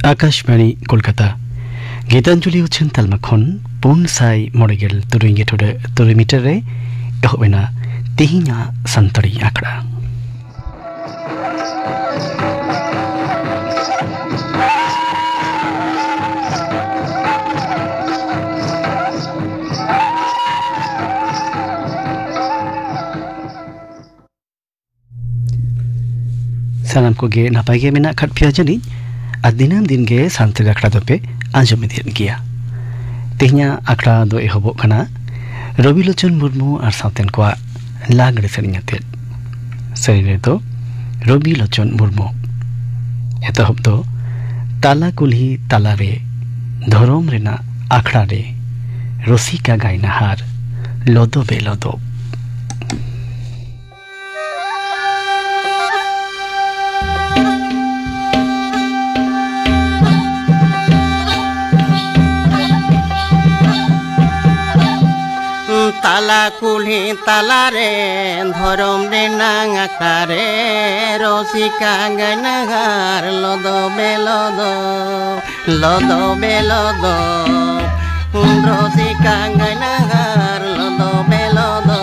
आकाशवाणी कोलकाता गीतांजलि उछन तलमखन पुन साई मोड़गेल तुरुंगे तुरु मीटर रे एहोबेना तेहिना संतड़ी आंकड़ा सानाम को गे नापाय गे मेना खट फिया जनी दिनम दिन गे सानतरी आखड़ा दोपे आंजम दिन गिया तेहना आखड़ा दो एहबो खाना रविलोचन मुर्मू और सावतेन को लागड़े सेरिंग आते सेरिरे दो रविलोचन मुर्मू एतहब दो ताला कुल्ही ताला रे धरम रेना आखड़ा रे रसिका गायनाहार लोदो बेलोदो ताला कुल्ही ताला रे धरम रे नांगा रे रसिका गायनाहार लोदो बेलोदो लोदो बेलोदो रसिका गायनाहार लोदो बेलोदो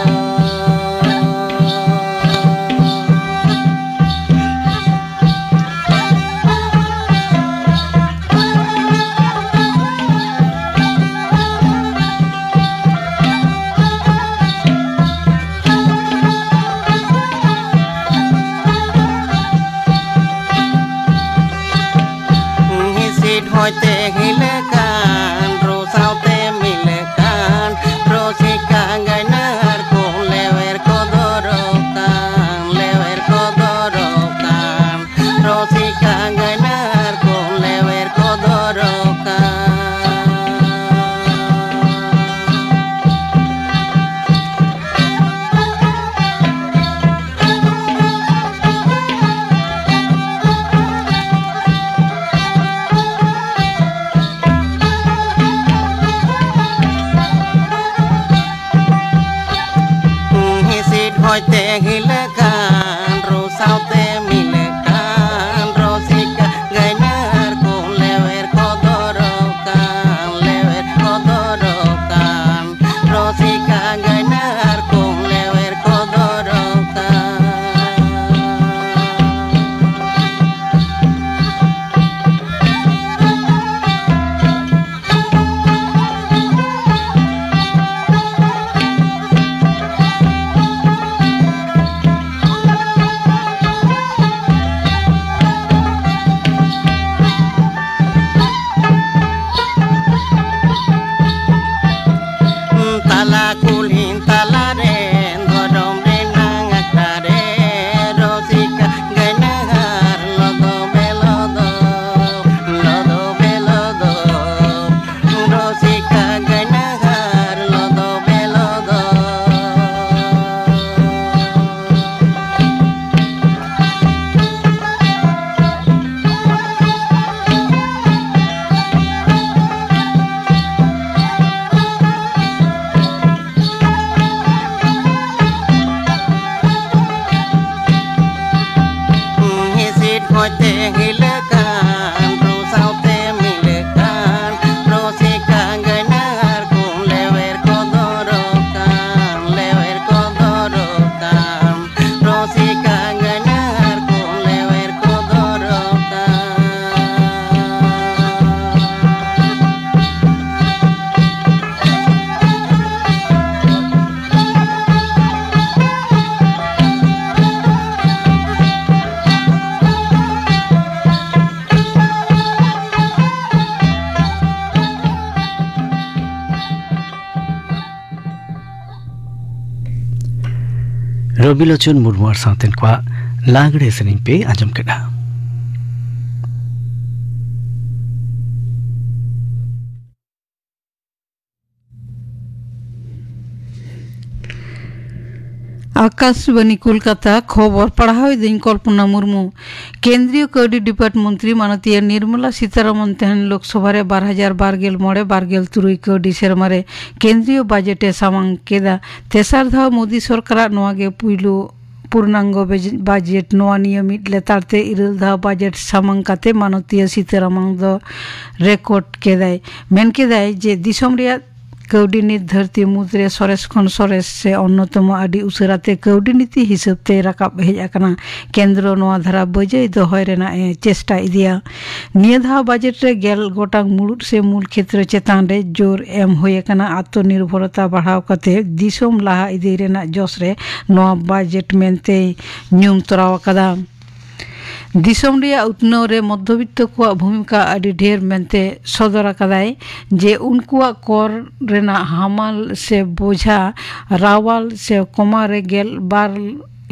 होते हिलकान रोसावते मिलकान रसिका गायनाहार को लेवेर को दरोकान रसिका गायनाहार को लेवेर को दरोकान होते हिलकान रोसावते मिलकान रसिका गायनाहार को लेवेर को दरोकान रसिका गायनाहार को लेवेर को दरोकान ताला कुल्ही ताला रे धरम रे नांगा रे रसिका गायनाहार लोदो बेलोदो रसिका गायनाहार लोदो बेलोदो होते हिलकान रोसावते मिलकान रसिका गायनाहार को लेवेर को दरोकान रसिका गायनाहार को लेवेर को दरोकान रविलोचन मुर्मू और सावतेन को लागड़े सेरिंग पे आंजम केड़ा आकाशवाणी कोलकाता खबर पढ़ाई दिन कल्पना मुर्मू केंद्रीय कौडी डिपार्टमेंट मंत्री माननीय निर्मला सीतारमन तेहन लोकसभा 12,012 तुरुई कौडी सेरमारे केंद्रीय बजेटे सामांग केदा तेसार धाव मोदी सरकार नोआगे पूर्णांग बजेट नोआ नियमित लेतारते इरल धा बजेट सामांग काते माननीय सीतारामन दो रेकॉर्ड केदाय मेन केदाय जे दिसम रिया कौडी नीति धरती मुद्रे सरेस खन सरेस से अन्यतम आदि उसराते कौडी नीति हिसाब ते राकाब हेज आकना केंद्र नोआ धारा बजय दोहय रेना चेष्टा इदिया निया धा बजेट रे गेल गोटांग मुलुद से मूल क्षेत्र चेतान रे जोर एम होय आकना आत्मनिर्भरता बढ़ाव काते दिसम लाहा इदि रेना जोस रे नोआ बजेट मेनते न्यूम तराव कदा दिसम रिया उत्नव रे मध्यवित्त को भूमिका अड़ी ढेर मेनते सदर कदाय जे उनकुआ कर रेना हामाल से बोझा रावाल से कमा रे गेल 12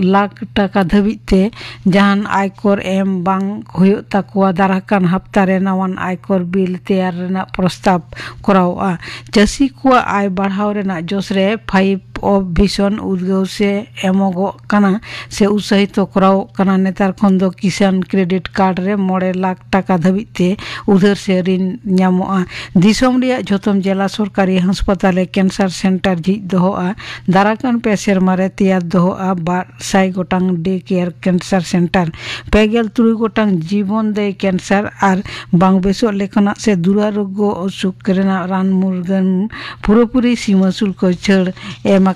लाख टाका धबिते जहान आयकर एम बांग हुयो ताकुआ दाराकान हफ्ता रे नवान आयकर बिल तैयार रेना प्रस्ताव करावा चासी को आय बढ़ाव रेना जोस रे 5 ऑफ भीषण उद्गव से एमोगो कना से उत्साहित कराव कना नेतार खंदो किसान क्रेडिट कार्ड रे 9 लाख टाका धबिते उधर से ऋण न्यामोआ दिसम रिया जोतम जिला सरकारी अस्पताल कैंसर सेंटर झी दोहोआ दाराकान पे सेरमारे तैयार दोहोआ 200 गोटांग डे केयर कैंसर सेंटर 53 गोटांग जीवन दे कैंसर और बांग बेसो लेखना से दुरारोग्य असुख रेना रान मुर्गन पूरेपूरी सीमा शुल्क छड़ एम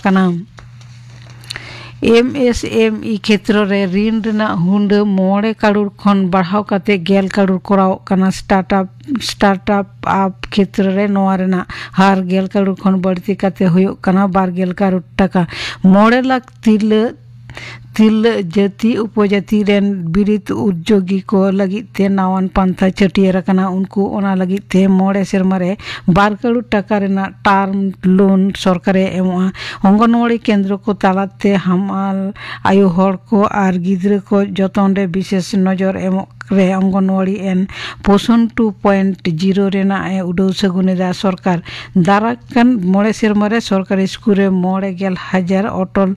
एमएसएमई क्षेत्र रे ऋण रेना हुंड 9 करोड़ खन बढ़ाव काते 11 करोड़ कराव कना स्टार्टअप आप क्षेत्र रे नोआ रेना हार 11 करोड़ खन बढ़ती काते हुयो कना 12 करोड़ टाका 9 लाख तिल जाति उपजाति रेन बिरित उद्योगी को लगिते नावान पंथा छटियर कना उनको ओना लगिते 9 सेरमारे 12 करोड़ टाका रेना टर्म लोन सरकारे एमोआ अंगनवाड़ी केंद्र को तालाते हमाल आयु हर को आर गिद्र को जतन रे विशेष नजर एमो रे अंगनवाड़ी एन पोषण 2.0 रेना उडौ सगुनेदा सरकार दाराकान 9 सेरमारे सरकारी स्कूल रे 9,000 अटल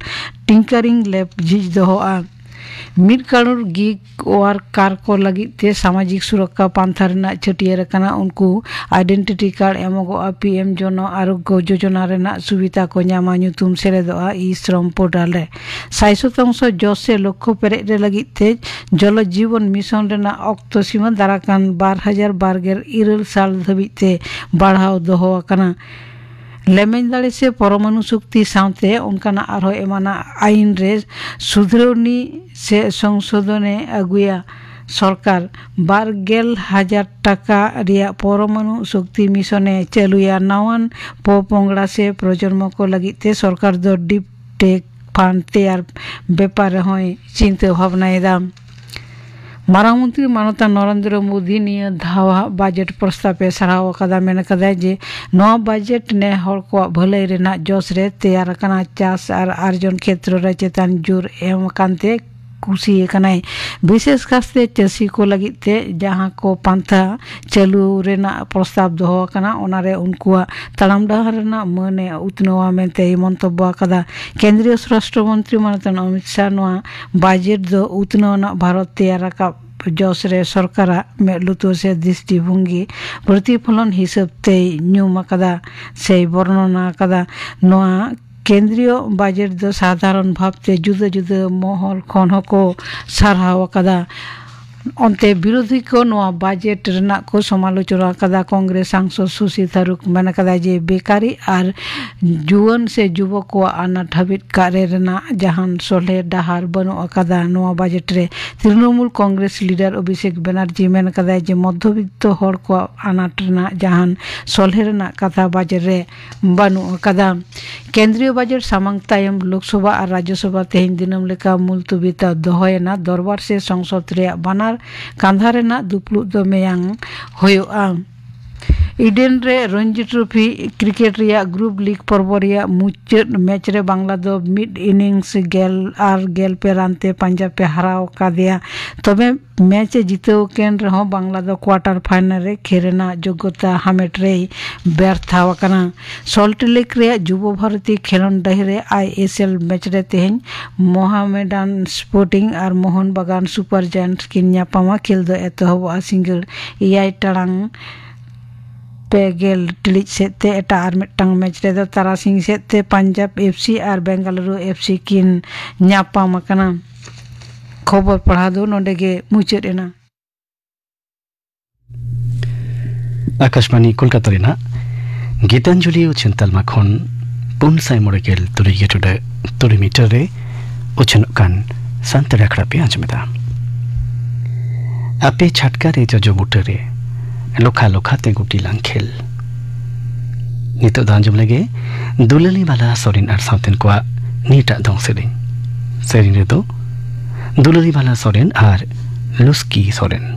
टिंकरिंग लैब झिज दोहोआ 1 करोड़ गिग वर्कर को लगिते सामाजिक सुरक्षा पांथा रेना छटियर कना उनको identity card एमोगोआ PM Jan Arogya Yojana Raina सुविधा को न्यामा ᱧᱩᱛᱩᱢ सेलेदोआ ई श्रम पोर्टल रे 60% जोश से लक्ष्य पेरे रे लगिते जल जीवन मिशन रेना अक्तो सीमा दाराकान 2012 साल धबिते बढ़ाव दोहो कना लेमेन दाड़े से परमाणु शक्ति साथे उनकाना आरो एमाना आईन रे सुधरौनी से संशोधने अगुया सरकार 12,000 टाका रिया परमाणु शक्ति मिशने चलुया नावान पोपोंगड़ा से प्रजन्म को लगिते सरकार दो डीप टेक फंड तैयार व्यापार होय चिंता भावना मारांग मंत्री मानता नरेंद्र मोदी निया धावा बजेट प्रस्ताव सराव कदा मेन कदा जे नवा बजेट ने हर को भलाई रेना जोश रे तैयार कना चास और आर्जन क्षेत्र रे चेतान जोर एम कांते कुसी कनाय विशेष खासते चासी को लगिते जहां को पंथा चालू रेना प्रस्ताव दोहो कना ओनारे उनको तड़ाम डहर रेना मने उतनवा मेनते मंतब्य कदा केंद्रीय स्वराष्ट्र मंत्री मानतन अमित शाह नवा बजेट दो उतनवा भारत तैयार का जोश रे सरकार में लुतो से दृष्टिभंगी प्रतिफलन हिसाब ते न्यूम कदा से वर्णना कदा नवा केंद्रीय बजेट दो साधारण भावते जुदा जुदा महल खन को साराव कदा अंते विरोधी को नवा बजेट रेना को समालोचना कदा कांग्रेस सांसद सुशी थारुक मन कदा जे बेकारी और जुवन से युवक को आना ढाबित कार्य रेना जहान सोले डहार बनो कदा नवा बजेट रे तृणमूल कांग्रेस लीडर अभिषेक बनर्जी मन कदा जे मध्यवित्त हर को आना रेना जहान सोले रेना कथा बजेट रे बनो कदा केंद्रीय बजेट सामांग तायम लोकसभा और राज्यसभा तेहिन दिनम लेका मुलतबीता दोहयना दरबार से संसद रे बानार कांधा रेना दुपलु दो मेयांग होयोआ इडेन रे रणजी ट्रॉफी क्रिकेट रिया ग्रुप लीग पर्व रिया मुचाद मैच रे बांग्ला दो मिड इनिंग्स गेल पे रानते पंजाब पे हराव कादिया तबे मैच जीतव केन रहो बांग्ला दो क्वार्टर फाइनल रे खेरेना योग्यता हामेट रे व्यर्थाव कना सॉल्ट लेक रे युवा भारती खेलन डही रे आईएसएल मैच रे तेहन मोहामेडान स्पोर्टिंग और मोहन बागान सुपर जायंट्स किन ᱧᱟᱯᱟᱢᱟ खेल दो एतहब सिंगल 6 टाड़ांग पेगेल टिलिज सेते एटा आर मिटटांग मैच रेदो तारासिंग सेते पंजाब एफसी और बेंगलुरु एफसी किन ᱧᱟᱯᱟᱢ ᱟᱠᱟᱱᱟ खबर पढ़ा दो नोंडे गे मुचाद एना आकाशवाणी कोलकाता रेना गीतांजलि उछन तलमा खन 4 तुरी गेटुडे तुरी मीटर रे उछन कान संत रखड़ा पे आजमेदा आपे छटका रे जो बुटे रे लोखा लोखा ते गुटी लांखेल नितो दांजम लगे दुलली वाला सोरिन आर साउथन को नीटा दंग सेरिन रे तो दुलली वाला सोरेन और लुस्की सोरेन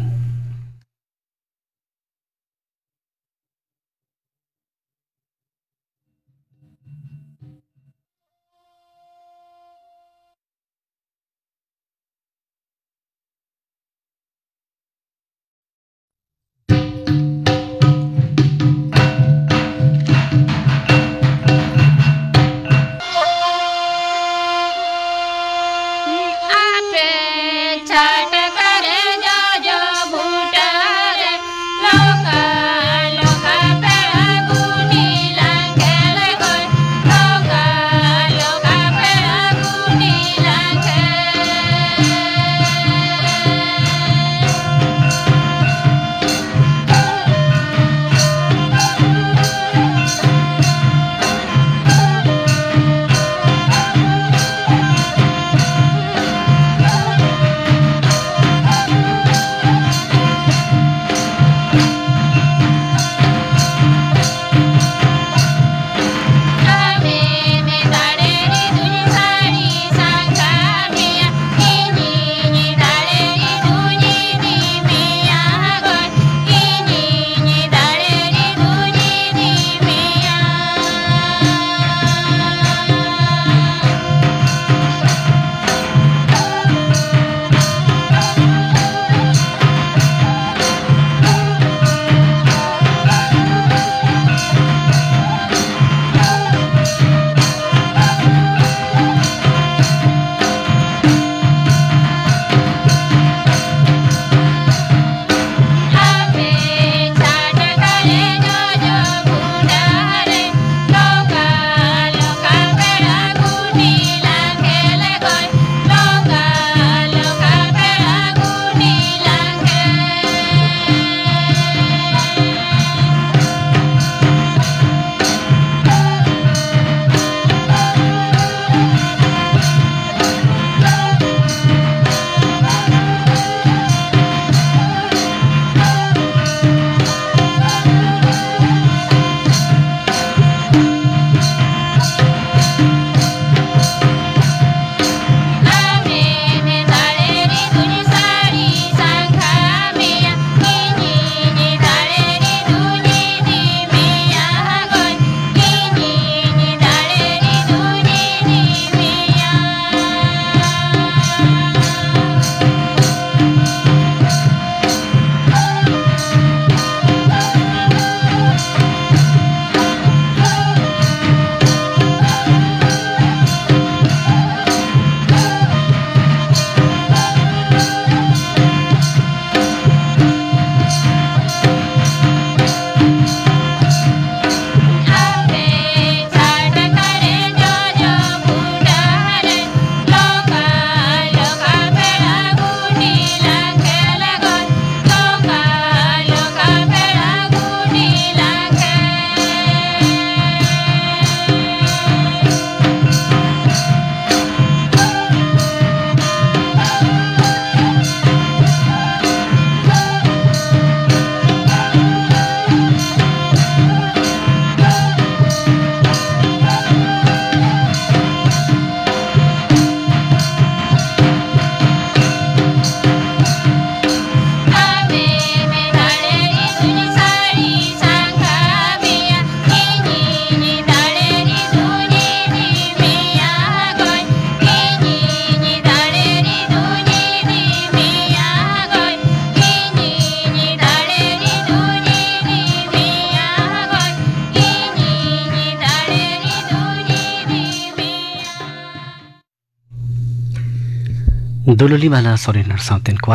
दुलली वाला सोरेन साउथन को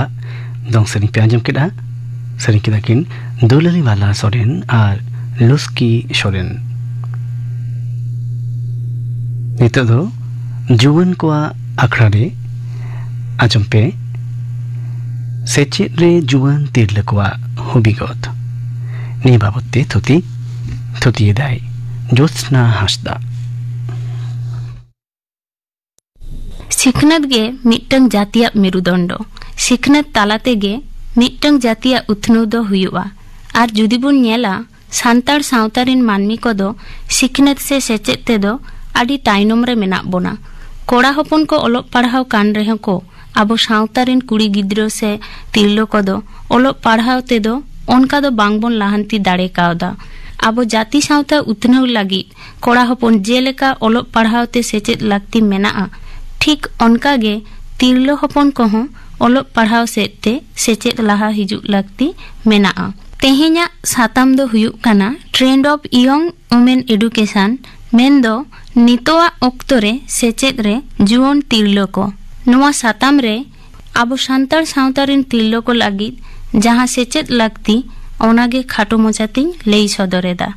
दंग सरिंग पे आंजम केदा सरिंग केदा किन दुलली वाला सोरेन और लुस्की सोरेन। नितो दो जुवन कोआ आखड़ा रे आजम पे सेचेत रे जुवन तिरले कोआ हुबिगत नि बाबते थुती दाई ज्योत्सना हासदा। सिखनत गे मिट्टंग जातिया मेरुदंड सिखनत तालाते गे मिट्टंग जातिया उथनौ दो हुयुआ आर जुदी बुन नेला सान्ताड़ सावतारिन मानमी कोदो सिखनत से सेचेत तेदो आदि ताइनम रे मेना बोना कोड़ा हपन को ओलोग पढ़ाव कान रहे को आबो सावतारिन कुड़ी गिद्रो से तिरलो कोदो ओलोग पढ़ाव तेदो ओनका दो बांगबन लाहांती दाड़े कावदा। आबो जाति सावता उथनौ लागी कोड़ा हपन जेलेका ओलोग पढ़ाव ते सेचेत लागती मेना ठीक ओनका गे तिरलो हपन को ओलोग पढ़ाव सेते सेचेत लाहा हिजु लागती मेना। तेहेन्या साताम दो हुयुक काना trend of young women education main दो नितोआ ऑक्तो रे सेचेत रे जुवन तिरलो को नोआ साताम रे आबो सान्ताड़ सावतारिन तिरलो को लागी जहां सेचेत लागती ओनागे खाटो मोचातिन लई सदरेदा।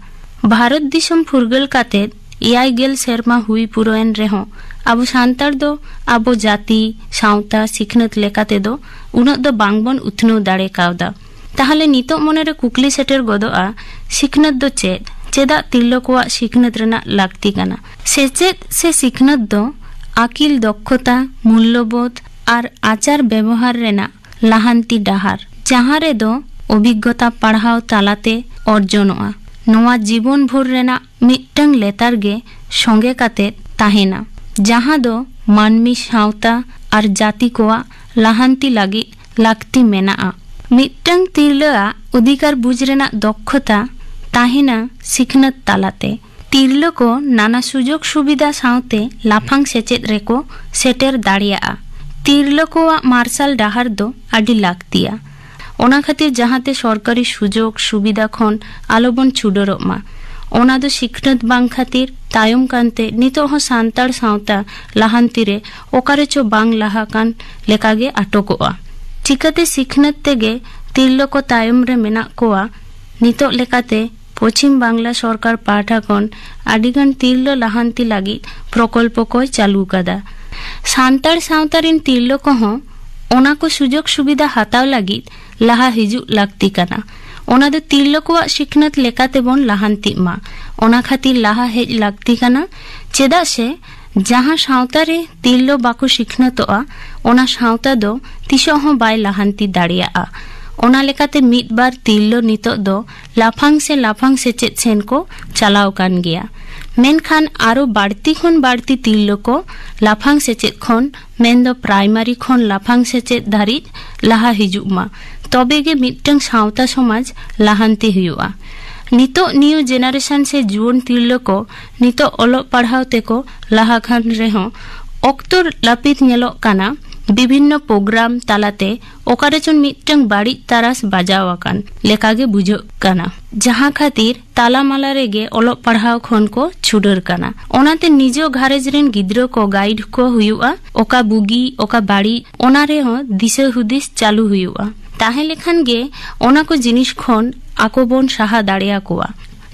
भारत दिसम फुरगल काते 7 सेरमा हुई पुरोएन रेहो आबो सान्ताड़ दो आबो जाति सावता सिखनत लेकाते दो उनक दो बांगबन उथनौ दाड़े कावदा। ताहले नितो मने रे कुकली सेटेर गदोआ सिखनत दो चेदा तिरलो कोआ सिखनत रेना लागती काना। सेचेत से सिखनत दो आकिल दक्षता मूल्यबोध आर आचार व्यवहार रेना लाहांती डाहार जहां रे दो अभिज्ञता पढ़ाव तालाते अर्जनोआ नोआ जीवन भर रेना मिट्टंग लेतार गे संगे काते ताहेना जहां दो मानमी सावता आर जाति कोआ लाहांती लागी लागती मेना। मिट्टंग तिरलोआ अधिकार बुझ रेना दक्षता ताहेना सिखनत तालाते तिरलो को नाना सुजोग सुविधा सावते लाफांग सेचेत रेको सेटेर दाड़िया। तिरलो कोआ मार्शल डाहार दो आडि लागतिया ओना खातिर जहाते सरकारी सुजोग सुविधा खन आलोबन छुडोरक मा ओना दो सिखनत बांग खातिर तायम कानते नितो हो सान्ताड़ सावता लाहांती रे ओकारे चो बांग लाहा कान लेकागे आटोकोआ। चिकाते सिखनत तेगे तिरलो को तायम रे मेना कोआ नितो लेकाते पश्चिम बांगला सरकार पाठा खन आडिगान तिरलो लाहांती लागी प्रकल्प को चालू कादा। सान्ताड़ सावतारिन तिरलो को ओना को सुजोग सुविधा हाताव लागी लाहा हिजु लागती काना ओना दो तिरलो कोआ सिखनत लेकाते बोन लाहांती मा ओना खातिर लाहा हेज लागती काना चेदा से जहां सावता रे तिरलो बाको सिखनतोआ ओना सावता दो तिसो हो बाय लाहांती दाड़िया। ओना लेकाते मिद बार तिरलो नितो दो लाफांग सेचेत सेन को चलाव कान गया मेनखान आरो बाड़ती खन बाड़ती तिरलो को लाफांग सेचेत खन मेन दो प्राइमारी खन लाफांग सेचेत धारित लाहा हिजुक मा तबे गे मिट्टंग सावता समाज लाहांती हुआ। नितो न्यू जेनारेशन से जुवन तिरलो को नितो ओलोग पढ़ाव तेको लाहा खान रेहो ऑक्टोर लापित नेलोग काना विभिन्न प्रोग्राम तालाते ओकारेचन मिट्टंग बाड़ी तारास बाजावाकान लेकागे बुझोग काना जहां खातिर तालामाला रेगे ओलोग पढ़ाव खन को छुडर काना ओनाते निजो घारेज रेन गिद्रो को गाइड को हुआ ओका बुगी ओका बाड़ी ओना रे हो दिशा हुदिस चालू हुआ ताहे लेखान गे ओना को जिनिस खन आकोबन साहा दाड़िया कोआ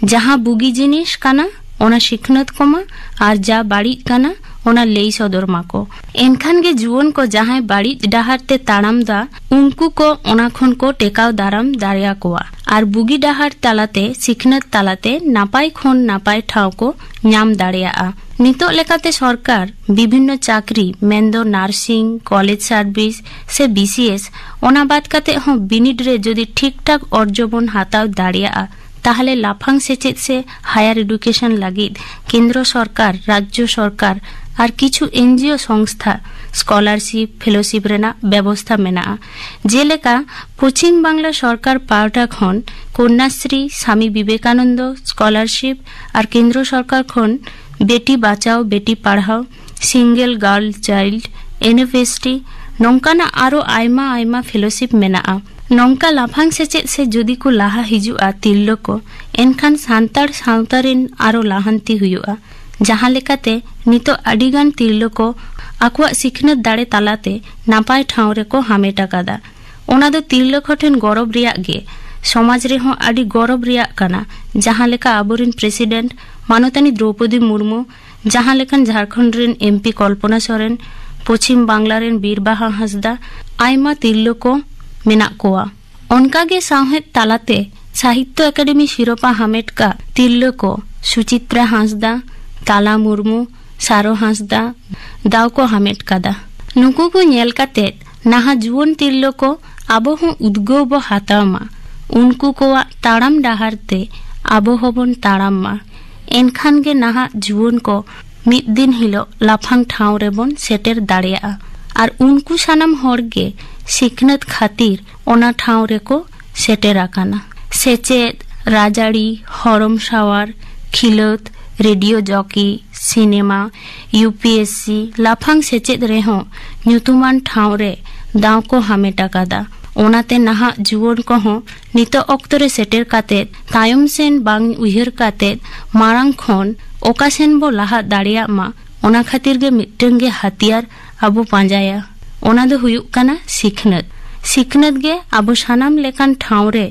जहां बुगी जिनिस काना ओना सिखनत कोमा आर जा बाड़ी काना ओना लेई सदर माको एनखान गे जुवन को जहां बाड़ी डाहार ते ताड़ाम दा उनको को ओना खन को टेकाव दाराम दाड़िया कोआ आर बुगी डाहार तालाते सिखनत तालाते नापाय खन नापाय ठाव को नाम दाड़िया। नितो लेकाते सरकार विभिन्न चाकरी मेंदो नार्सिंग कॉलेज सार्विस से बीसीएस ओना बात काते हो बिनिड रे जदि ठीक ठाक अर्जबन हाताव दाड़िया ताहले लाफांग सेचेत से हायर एडुकेशन लागिद केंद्र सरकार राज्य सरकार और किछु एनजीओ संस्था स्कॉलरशिप फेलोशिप रेना व्यवस्था मेना जेलेका पश्चिम बांगला सरकार पाहटा खन कन्याश्री स्वामी विवेकानंद स्कॉलरशिप और केंद्र सरकार खन Beti Bachao Beti Padhao single girl child एनएफएसटी नौकाना आरो आयमा आयमा फेलोशिप मेना नौका लाफांग सेचेत से जदि को लाहा हिजुआ तिरलो को एनखान सान्ताड़ सावतारिन आरो लाहांती हुआ जहां लेकाते नितो आडिगान तिरलो को आकुआ सिखनत दाड़े तालाते नापाय ठाव रे को हामेटा कादा ओना दो तिरलो खठेन गौरव रिया गे समाज रे हों आदि गौरव रिया कना जहां लेका आबोरिन प्रेसिडेंट मानवतानी द्रौपदी मुर्मू जहां लेकन झारखंड रेन एमपी कल्पना सोरेन पश्चिम बांग्ला रेन बीरबाहा हांसदा आयमा तिरलो को मेना कोआ ओनकागे साहेब तालाते साहित्य एकेडमी शिरोपा हामेट का तिरलो को सुचित्रा हांसदा ताला मुर्मू सारो हांसदा दाव को हामेट कादा नुकु को नेल काते नाहा जुवन तिरलो को आबो हों उद्गो बो हातामा उनको को ताड़ाम डाहारते आबो होबन ताड़ामा एनखान गे नाहा जुवन को मिद दिन हिलो लाफांग ठाव रेबन सेटेर दाड़िया और उनको सानाम हरगे सिखनत खातिर ओना ठाव रेको सेटेर आकाना सेचेद राजाड़ी हरम सावार खिलत रेडियो जॉकी सिनेमा यूपीएससी लाफांग सेचेद रेहो ᱧᱩᱛᱩᱢᱟᱱ ठाव रे दाव को हामेटा कादा ओनाते नाहा जुवन को हो नितो ऑक्तो रे सेटेर काते तायम सेन बांग उहिर काते मारांग खन ओका सेन बो लाहा दाड़िया मा ओना खातिर गे मिटंग गे हथियार अबो पांजाया ओना दो हुयुक काना सिखनत गे अबो सानाम लेकान ठाव रे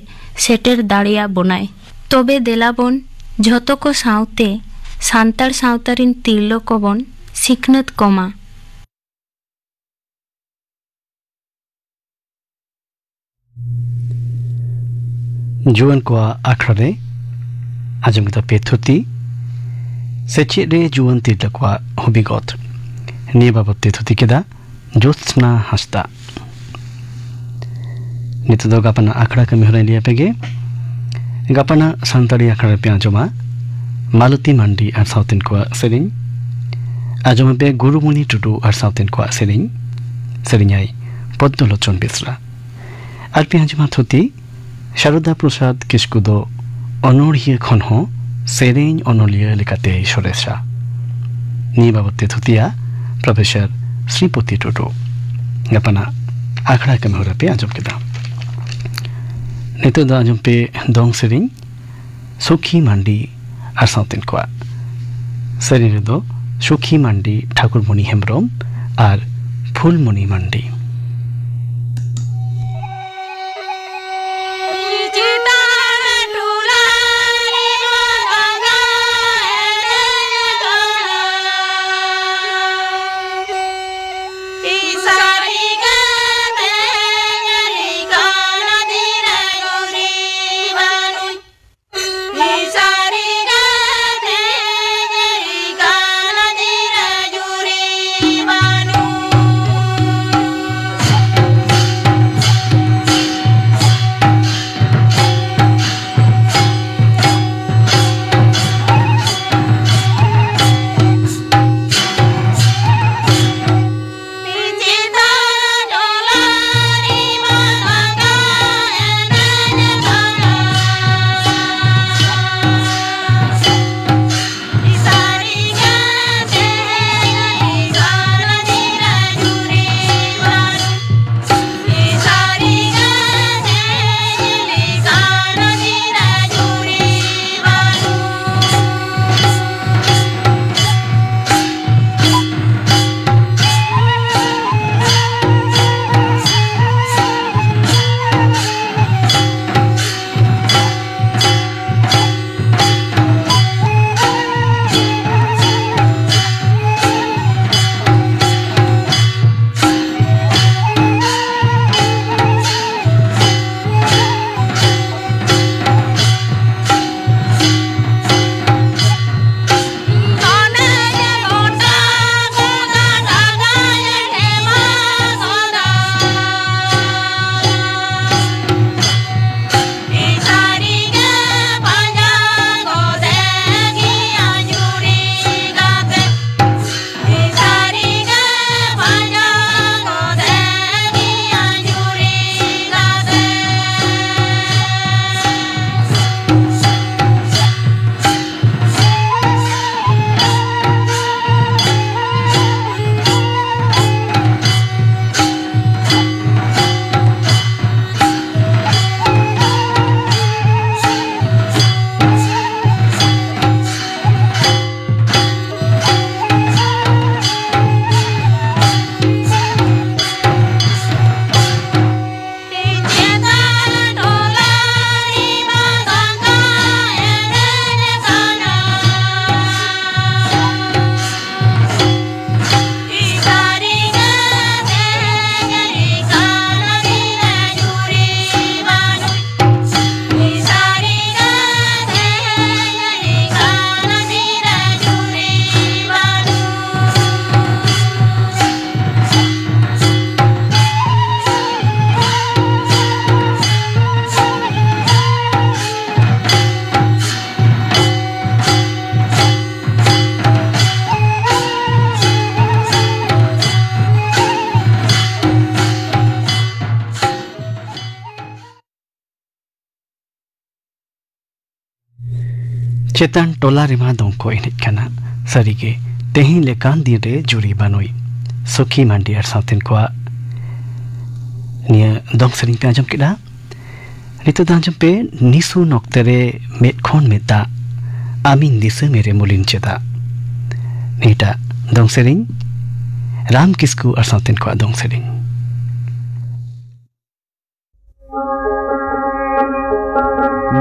सेटेर दाड़िया बनाय तबे देलाबन झतो को सावते सान्तार सावतारिन तिरलो को बन सिखनत कमा जुवन को आखड़ा रे आजम kita पेथुती सेचे रे जुवन तिरलो को हबिगत नि बाबत तेथुती केदा ज्योत्सना हांसदा नित दो गापना आखड़ा कमी होराय लिया पेगे गापना सान्ताड़ी आखड़ा पे आजमा मालती मांडी और साउथिन को सेरिंग आजमा पे गुरुमुनि टुटू और साउथिन को सेरिंगाई पद्मलोचन बेसरा और पे आजमा थुती शारदा प्रसाद किस्कुदो अनोड़िया खन हो सेरेंग अनलिया लेकाते सरेसा नि बाबते थुतिया प्रोफेसर श्रीपति टुटू गापना आखड़ा कमी होरा पे आजम केदा नितो दा आजम पे दोंग सेरिंग सुखी मांडी और साउथिन को सेरिंग दो सुखी मांडी ठाकुरमणि हेम्ब्रम और फुलमणि मांडी चेतन टोला रिमा दंको एनेज कना सारिगे तेही लेकान दिन रे जुरी बानुई सुखी मांडी आर साउथेन को निया दंग सरिंग पे आजम केदा नितो दांजम पे निसु नोक्तरे मेट खोन मेता आमिन दिसे मेरे मुलिन चेदा नीटा दंग सरिंग राम किस्कू आर साउथेन को दंग सरिंग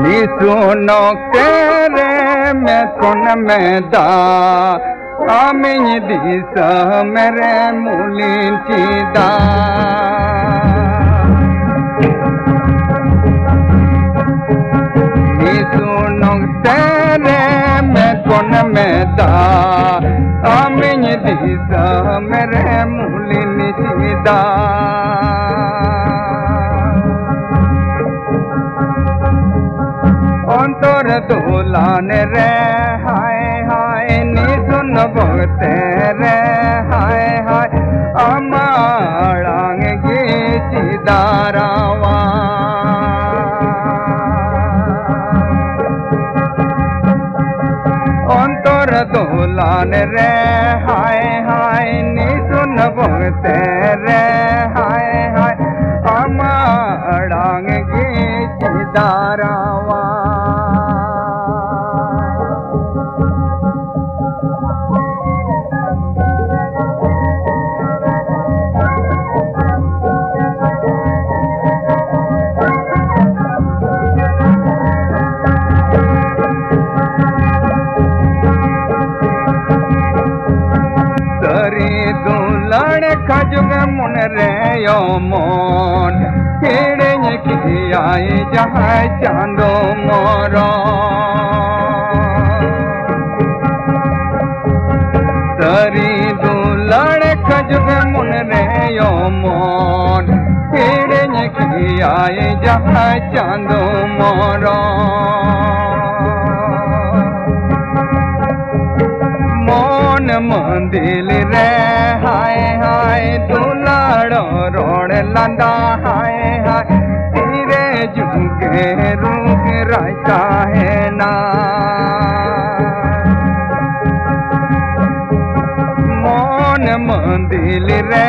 निसु नोक्तरे मेट खोन मेता आमिन दिसे मेरे मुलिन चेदा tere me kon me da amin disa mere mulin chida ontor dolan re hai hai ni sun bhagte re hai hai amarang ge chidarawa दोलान रे हाय हाय नी सुन बोते रे हाय हाय अमाड़ांग गे चिदारावा खजुग मुन रे यो मोन केड़े की आए जहाँ चांदो मोरो सरी दुलड़ खजुग मुन रे यो मोन केड़े की आए जहाँ चांदो मोरो मोन मंदिर रे हाय हाय दुलाड़ो रोड लंदा हाय हाय तेरे जुगे रूग रायता है ना मोन मंदिर रे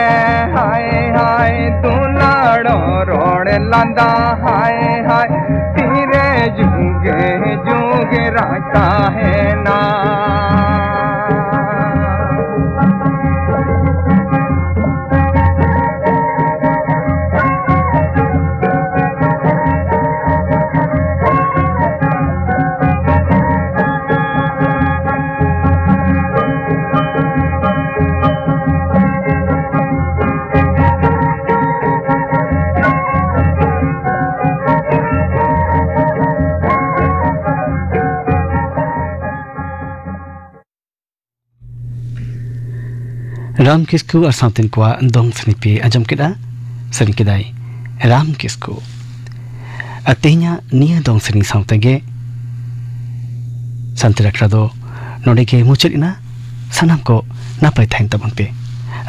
हाय हाय दुलाड़ो रोड लंदा हाय हाय तेरे जुगे जुगे रायता है ना राम किस्कू और साउथेन को दंग सनिपे आजम केदा सरिंग केदाई राम किस्कू अतेहना निया दंग सरिंग साउतेगे संतरा क्रादो नोडेगे मुचरिना सनाम को नापाय थाइन तबन पे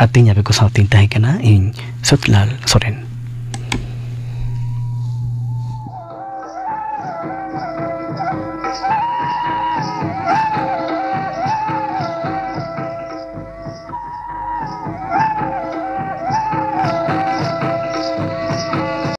अतेहना बेको साउथिन ताहे केना इन सुतलाल सोरेन